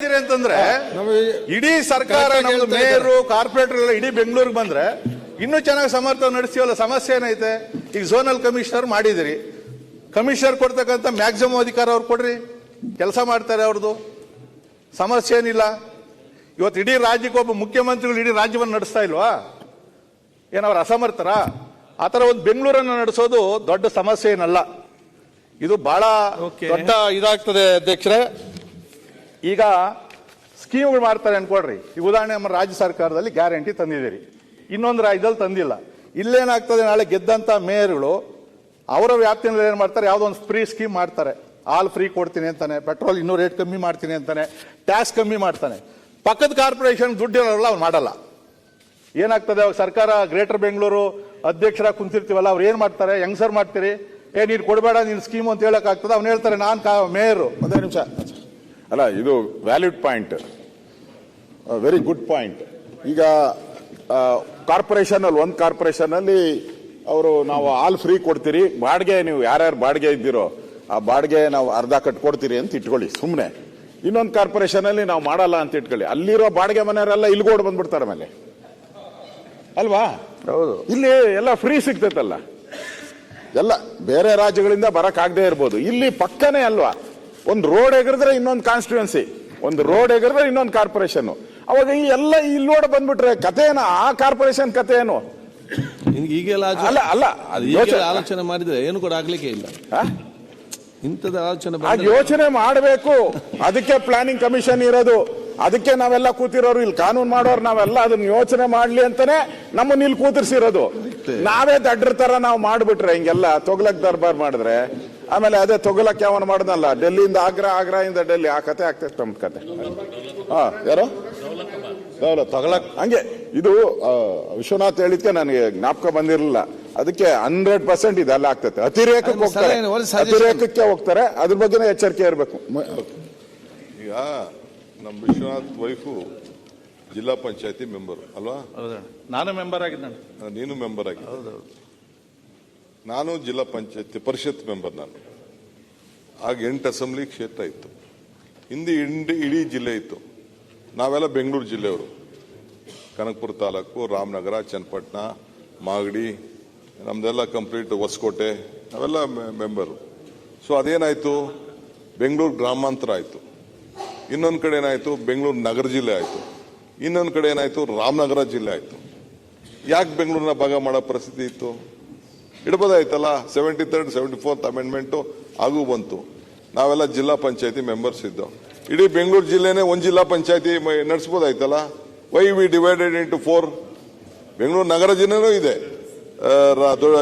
ಇದ್ದೀರಿ ಅಂತಂದ್ರೆ ಇಡೀ ಸರ್ಕಾರ ನಮ್ದು ಮೇಯರು ಕಾರ್ಪೊರೇಟರ್ ಎಲ್ಲ ಇಡೀ ಬೆಂಗಳೂರಿಗೆ ಬಂದ್ರೆ ಇನ್ನೂ ಚೆನ್ನಾಗಿ ಸಮರ್ಥ ನಡೆಸ್ತೀವಲ್ಲ. ಸಮಸ್ಯೆ ಏನೈತೆ? ಈಗ ಝೋನಲ್ ಕಮಿಷನರ್ ಮಾಡಿದಿರಿ, ಕಮಿಷನರ್ ಕೊಡ್ತಕ್ಕಂಥ ಮ್ಯಾಕ್ಸಿಮಮ್ ಅಧಿಕಾರ ಅವ್ರು ಕೊಡ್ರಿ, ಕೆಲಸ ಮಾಡ್ತಾರೆ ಅವ್ರದ್ದು, ಸಮಸ್ಯೆ ಏನಿಲ್ಲ. ಇವತ್ತು ಇಡೀ ರಾಜ್ಯಕ್ಕೆ ಒಬ್ಬ ಮುಖ್ಯಮಂತ್ರಿಗಳು ಇಡೀ ರಾಜ್ಯವನ್ನು ನಡೆಸ್ತಾ ಇಲ್ವಾ? ಏನವ್ರು ಅಸಮರ್ಥರ? ಆ ಥರ ಒಂದು ಬೆಂಗಳೂರನ್ನು ನಡೆಸೋದು ದೊಡ್ಡ ಸಮಸ್ಯೆ ಏನಲ್ಲ. ಇದು ಬಹಳ ದೊಡ್ಡ ಇದಾಗ್ತದೆ ಅಧ್ಯಕ್ಷರೇ. ಈಗ ಸ್ಕೀಮ್ಗಳು ಮಾಡ್ತಾರೆ ಅನ್ಕೊಡ್ರಿ. ಈ ಉದಾಹರಣೆ ನಮ್ಮ ರಾಜ್ಯ ಸರ್ಕಾರದಲ್ಲಿ ಗ್ಯಾರಂಟಿ ತಂದಿದ್ದೀರಿ, ಇನ್ನೊಂದು ರಾಜ್ಯದಲ್ಲಿ ತಂದಿಲ್ಲ. ಇಲ್ಲೇನಾಗ್ತದೆ, ನಾಳೆ ಗೆದ್ದಂತ ಮೇಯರ್ಗಳು ಅವರ ವ್ಯಾಪ್ತಿಯಲ್ಲಿ ಏನ್ ಮಾಡ್ತಾರೆ, ಯಾವುದೋ ಒಂದು ಫ್ರೀ ಸ್ಕೀಮ್ ಮಾಡ್ತಾರೆ. ಹಾಲ್ ಫ್ರೀ ಕೊಡ್ತೀನಿ ಅಂತಾನೆ, ಪೆಟ್ರೋಲ್ ಇನ್ನೂ ರೇಟ್ ಕಮ್ಮಿ ಮಾಡ್ತೀನಿ ಅಂತಾನೆ, ಟ್ಯಾಕ್ಸ್ ಕಮ್ಮಿ ಮಾಡ್ತಾನೆ. ಪಕ್ಕದ ಕಾರ್ಪೊರೇಷನ್ ದುಡ್ಡು ಇರೋಲ್ಲ, ಅವ್ರು ಮಾಡಲ್ಲ. ಏನಾಗ್ತದೆ, ಅವಾಗ ಸರ್ಕಾರ ಗ್ರೇಟರ್ ಬೆಂಗಳೂರು ಅಧ್ಯಕ್ಷರಾಗಿ ಕುಂತಿರ್ತೀವಲ್ಲ, ಅವ್ರು ಏನ್ ಮಾಡ್ತಾರೆ, ಹೆಂಗ್ಸರ್ ಮಾಡ್ತೀರಿ, ನೀನು ಕೊಡಬೇಡ ನಿನ್ ಸ್ಕೀಮ್ ಅಂತ ಹೇಳಕ್ ಆಗ್ತದೆ. ಅವ್ನು ಹೇಳ್ತಾರೆ ನಾನು ಮೇಯರ್. ಒಂದೇ ನಿಮಿಷ ಅಲ್ಲ, ಇದು valid point, very good point. ಈಗ ಕಾರ್ಪೊರೇಷನ್ ಅಲ್ಲಿ ಒಂದು ಕಾರ್ಪೊರೇಷನ್ ಅಲ್ಲಿ ಅವರು ನಾವು ಹಾಲ್ ಫ್ರೀ ಕೊಡ್ತೀರಿ, ಬಾಡಿಗೆ ನೀವು ಯಾರ್ಯಾರು ಬಾಡಿಗೆ ಇದ್ದೀರೋ ಆ ಬಾಡಿಗೆ ನಾವು ಅರ್ಧ ಕಟ್ಕೊಡ್ತೀರಿ ಅಂತ ಇಟ್ಕೊಳ್ಳಿ ಸುಮ್ಮನೆ. ಇನ್ನೊಂದು ಕಾರ್ಪೊರೇಷನ್ ಅಲ್ಲಿ ನಾವು ಮಾಡಲ್ಲ ಅಂತ ಇಟ್ಕೊಳ್ಳಿ, ಅಲ್ಲಿರೋ ಬಾಡಿಗೆ ಮನೆಯವರೆಲ್ಲ ಇಲ್ಗೋಡ್ ಬಂದ್ಬಿಡ್ತಾರೆ ಮೇಲೆ ಅಲ್ವಾ? ಹೌದು, ಇಲ್ಲಿ ಎಲ್ಲ ಫ್ರೀ ಸಿಗ್ತೈತಲ್ಲ, ಎಲ್ಲ ಬೇರೆ ರಾಜ್ಯಗಳಿಂದ ಬರಕ್ ಆಗದೆ ಇರ್ಬೋದು, ಇಲ್ಲಿ ಪಕ್ಕನೇ ಅಲ್ವಾ? ಒಂದು ರೋಡ್ ಎಗರಿದ್ರೆ ಇನ್ನೊಂದು ಕಾನ್ಸ್ಟಿಟ್ಯೂನ್ಸಿ, ಒಂದು ರೋಡ್ ಎಗರಿದ್ರೆ ಇನ್ನೊಂದು ಕಾರ್ಪೊರೇಷನ್. ಅವಾಗ ಈ ಎಲ್ಲ ಇಲ್ಲೋಡ ಬಂದ್ಬಿಟ್ರೆ ಕತೆ ಏನು? ಆ ಕಾರ್ಪೊರೇಷನ್ ಕತೆ ಏನು? ಈಗೆಲ್ಲ ಅಲ್ಲ ಅಲ್ಲ ಆಲೋಚನೆ ಮಾಡಿದ್ರೆ ಏನು ಕೂಡ ಆಗ್ಲಿಕ್ಕೆ ಇಲ್ಲ. ಇಂಥದ ಆಲೋಚನೆ ಯೋಚನೆ ಮಾಡಬೇಕು. ಅದಕ್ಕೆ ಪ್ಲಾನಿಂಗ್ ಕಮಿಷನ್ ಇರೋದು, ಅದಕ್ಕೆ ನಾವೆಲ್ಲ ಕೂತಿರೋರು, ಇಲ್ಲಿ ಕಾನೂನು ಮಾಡೋರು ನಾವೆಲ್ಲ ಅದನ್ನ ಯೋಚನೆ ಮಾಡ್ಲಿ ಅಂತಾನೆ ನಮ್ಮನ್ನ ಇಲ್ಲಿ ಕೂತಿರ್ಸಿರೋದು. ನಾವೇ ದಡ್ರ ತರ ನಾವು ಮಾಡ್ಬಿಟ್ರೆ ಹಿಂಗೆಲ್ಲ ತೊಗಲಕ್ ದರ್ಬಾರ್ ಮಾಡಿದ್ರೆ ಆಮೇಲೆ ಅದೇ ತೊಗಲಕ್ ಯಾವನ್ ಮಾಡ್ದಲ್ಲ, ಡೆಲ್ಲಿಯಿಂದ ಆಗ್ರಾದಿಂದ ಡೆಲ್ಲಿ, ಆ ಕತೆ ಆಗ್ತೈತೆ ನಮ್ ಕತೆ. ಯಾರು ತೊಗಲಕ್ ಹಂಗೆ. ಇದು ವಿಶ್ವನಾಥ್ ಹೇಳಿದ್ಕೆ ನನಗೆ ಜ್ಞಾಪಕ ಬಂದಿರಲಿಲ್ಲ. ಅದಕ್ಕೆ 100% ಇದೆಲ್ಲ ಆಗ್ತೈತೆ. ಅತಿರೇಕಕ್ಕೆ ಹೋಗ್ತಾರೆ, ಅತಿರೇಕಕ್ಕೆ ಹೋಗ್ತಾರೆ. ಅದ್ರ ಬಗ್ಗೆ ಎಚ್ಚರಿಕೆ ಇರಬೇಕು. ಈಗ ನಮ್ಮ ವಿಶ್ವನಾಥ್ ವೈಫು ಜಿಲ್ಲಾ ಪಂಚಾಯತಿ ಮೆಂಬರ್ ಅಲ್ವಾ? ನಾನು ಮೆಂಬರ್ ಆಗಿದ್ದೆ. ನೀನು ಮೆಂಬರ್ ಆಗಿ? ನಾನು ಜಿಲ್ಲಾ ಪಂಚಾಯತಿ ಪರಿಷತ್ ಮೆಂಬರ್. ನಾನು ಆಗ 8 ಅಸೆಂಬ್ಲಿ ಕ್ಷೇತ್ರ ಇತ್ತು, ಹಿಂದೆ ಇಡೀ ಜಿಲ್ಲೆ ಇತ್ತು. ನಾವೆಲ್ಲ ಬೆಂಗಳೂರು ಜಿಲ್ಲೆಯವರು, ಕನಕಪುರ ತಾಲೂಕು, ರಾಮನಗರ, ಚನ್ನಪಟ್ಟಣ, ಮಾಗಡಿ, ನಮ್ದೆಲ್ಲ ಕಂಪ್ಲೀಟ್ ಹೊಸಕೋಟೆ, ನಾವೆಲ್ಲ ಮೆಂಬರು. ಸೊ ಅದೇನಾಯ್ತು, ಬೆಂಗಳೂರು ಗ್ರಾಮಾಂತರ ಆಯ್ತು. ಇನ್ನೊಂದು ಕಡೆ ಏನಾಯ್ತು, ಬೆಂಗಳೂರು ನಗರ ಜಿಲ್ಲೆ ಆಯ್ತು. ಇನ್ನೊಂದು ಕಡೆ ಏನಾಯ್ತು, ರಾಮನಗರ ಜಿಲ್ಲೆ ಆಯ್ತು. ಯಾಕೆ ಬೆಂಗಳೂರಿನ ಭಾಗ ಮಾಡೋ ಪರಿಸ್ಥಿತಿ ಇತ್ತು? ಇಡಬೋದಾಯ್ತಲ್ಲ. 73rd 74th ಅಮೆಂಡ್ಮೆಂಟು ಹಾಗೂ ಬಂತು. ನಾವೆಲ್ಲ ಜಿಲ್ಲಾ ಪಂಚಾಯತಿ ಮೆಂಬರ್ಸ್ ಇದ್ದವು. ಇಡೀ ಬೆಂಗಳೂರು ಜಿಲ್ಲೆನೇ ಒಂದು ಜಿಲ್ಲಾ ಪಂಚಾಯತಿ ನಡೆಸಬಹುದಾಯ್ತಲ್ಲ. Why we divided into 4? Bengaluru ನಗರ ಜಿಲ್ಲೆನೂ ಇದೆ,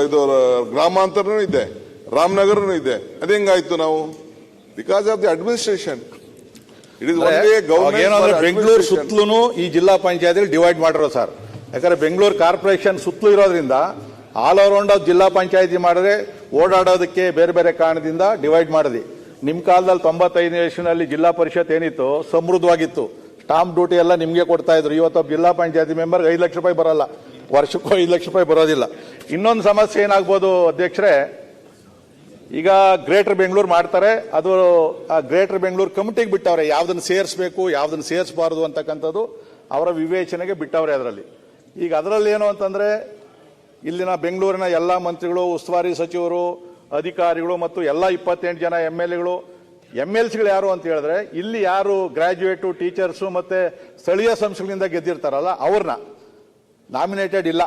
ಇದು ಗ್ರಾಮಾಂತರನೂ ಇದೆ, ರಾಮನಗರನೂ ಇದೆ. ಅದೇಂಗಾಯ್ತು ನಾವು? Because of the administration. It is only government. Bengaluru ಸುತ್ತಲೂ ಈ ಜಿಲ್ಲಾ ಪಂಚಾಯತಿ ಡಿವೈಡ್ ಮಾಡಿರೋ ಸರ್. ಯಾಕಂದ್ರೆ ಬೆಂಗಳೂರು ಕಾರ್ಪೊರೇಷನ್ ಸುತ್ತಲೂ ಇರೋದ್ರಿಂದ ಆಲ್ ಅರೌಂಡ್ ಜಿಲ್ಲಾ ಪಂಚಾಯತಿ ಮಾಡಿದ್ರೆ ಓಡಾಡೋದಕ್ಕೆ ಬೇರೆ ಬೇರೆ ಕಾರಣದಿಂದ ಡಿವೈಡ್ ಮಾಡಿದ್ವಿ. ನಿಮ್ ಕಾಲದಲ್ಲಿ 95ನೇ ಇಸ್ವಿನಲ್ಲಿ ಜಿಲ್ಲಾ ಪರಿಷತ್ ಏನಿತ್ತು ಸಮೃದ್ಧವಾಗಿತ್ತು. ಸ್ಟಾಂಪ್ ಡ್ಯೂಟಿ ಎಲ್ಲ ನಿಮ್ಗೆ ಕೊಡ್ತಾ ಇದ್ರು. ಇವತ್ತು ಜಿಲ್ಲಾ ಪಂಚಾಯತಿ ಮೆಂಬರ್ 5 ಲಕ್ಷ ರೂಪಾಯಿ ಬರಲ್ಲ, ವರ್ಷಕ್ಕೂ 5 ಲಕ್ಷ ರೂಪಾಯಿ ಬರೋದಿಲ್ಲ. ಇನ್ನೊಂದು ಸಮಸ್ಯೆ ಏನಾಗ್ಬೋದು ಅಧ್ಯಕ್ಷರೇ, ಈಗ ಗ್ರೇಟರ್ ಬೆಂಗಳೂರು ಮಾಡ್ತಾರೆ, ಅದು ಆ ಗ್ರೇಟರ್ ಬೆಂಗಳೂರು ಕಮಿಟಿಗೆ ಬಿಟ್ಟವ್ರೆ, ಯಾವ್ದನ್ನ ಸೇರಿಸಬೇಕು ಯಾವ್ದನ್ನ ಸೇರಿಸಬಾರದು ಅಂತಕ್ಕಂಥದ್ದು ಅವರ ವಿವೇಚನೆಗೆ ಬಿಟ್ಟವ್ರೆ. ಅದರಲ್ಲಿ ಈಗ ಅದರಲ್ಲಿ ಏನು ಅಂತಂದ್ರೆ, ಇಲ್ಲಿನ ಬೆಂಗಳೂರಿನ ಎಲ್ಲ ಮಂತ್ರಿಗಳು, ಉಸ್ತುವಾರಿ ಸಚಿವರು, ಅಧಿಕಾರಿಗಳು ಮತ್ತು ಎಲ್ಲ 28 ಜನ MLCಗಳು ಯಾರು ಅಂತ ಹೇಳಿದ್ರೆ, ಇಲ್ಲಿ ಯಾರು ಗ್ರಾಜ್ಯುಯೇಟು, ಟೀಚರ್ಸು ಮತ್ತೆ ಸ್ಥಳೀಯ ಸಂಸ್ಥೆಗಳಿಂದ ಗೆದ್ದಿರ್ತಾರಲ್ಲ ಅವ್ರನ್ನ ನಾಮಿನೇಟೆಡ್ ಇಲ್ಲ.